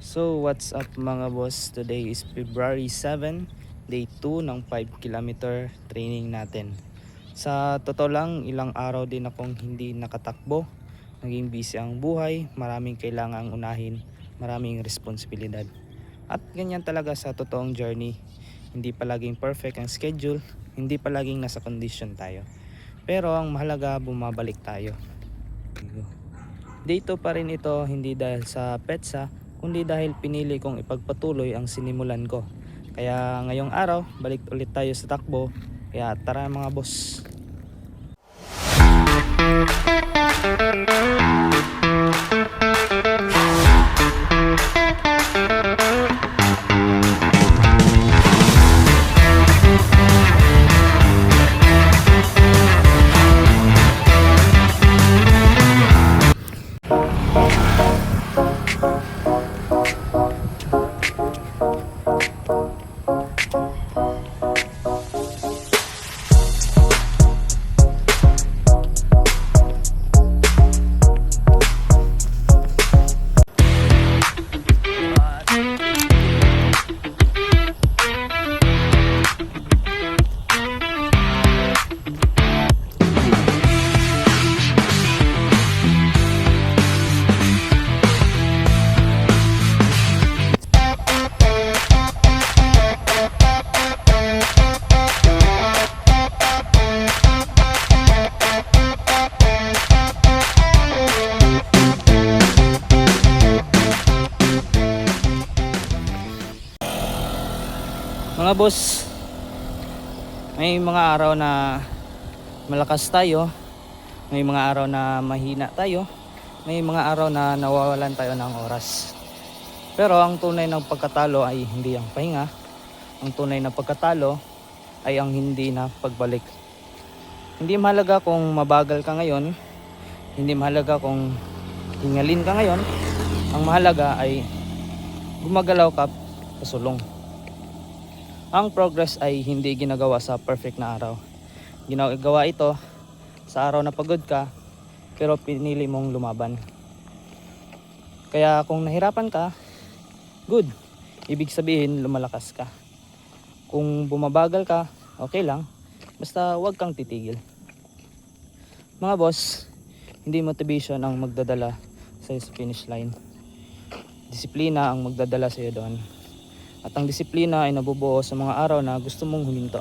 So what's up mga boss, today is February 7, day 2 ng 5 kilometer training natin. Sa totoo lang, ilang araw din akong hindi nakatakbo. Naging busy ang buhay, maraming kailangang unahin, maraming responsibilidad. At ganyan talaga sa totoong journey. Hindi palaging perfect ang schedule, hindi palaging nasa condition tayo. Pero ang mahalaga, bumabalik tayo. Day 2 pa rin ito, hindi dahil sa petsa, kundi dahil pinili kong ipagpatuloy ang sinimulan ko. Kaya ngayong araw, balik ulit tayo sa takbo. Kaya tara mga boss. Mga boss, may mga araw na malakas tayo, may mga araw na mahina tayo, may mga araw na nawawalan tayo ng oras. Pero ang tunay ng pagkatalo ay hindi ang pahinga. Ang tunay na pagkatalo ay ang hindi na pagbalik. Hindi mahalaga kung mabagal ka ngayon, hindi mahalaga kung hingalin ka ngayon. Ang mahalaga ay gumagalaw ka pasulong. Ang progress ay hindi ginagawa sa perfect na araw. Ginagawa ito sa araw na pagod ka, pero pinili mong lumaban. Kaya kung nahirapan ka, good. Ibig sabihin lumalakas ka. Kung bumabagal ka, okay lang. Basta huwag kang titigil. Mga boss, hindi motivation ang magdadala sa finish line. Disiplina ang magdadala sa iyo doon. At ang disiplina ay nabubuo sa mga araw na gusto mong huminto.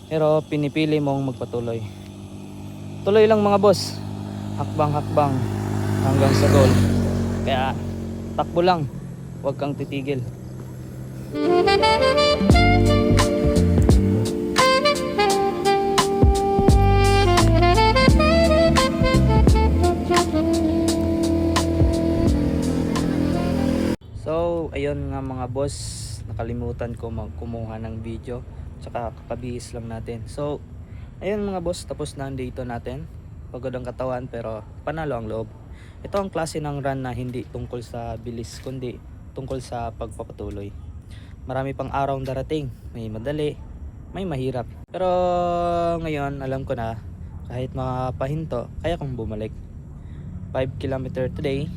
Pero pinipili mong magpatuloy. Tuloy lang mga boss. Hakbang-hakbang hanggang sa goal. Kaya takbo lang. Huwag kang titigil. So ayun nga mga boss, nakalimutan ko kumuha ng video, tsaka kakabihis lang natin. So ayun mga boss, tapos na ang day 2 natin. Pagod ang katawan pero panalo ang loob. Ito ang klase ng run na hindi tungkol sa bilis, kundi tungkol sa pagpapatuloy. Marami pang araw darating, may madali, may mahirap. Pero ngayon alam ko na kahit makapahinto, kaya kong bumalik. 5 kilometer today,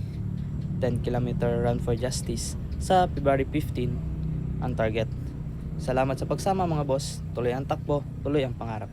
10 kilometer run for justice sa February 15 ang target. Salamat sa pagsama mga boss. Tuloy ang takbo, tuloy ang pangarap.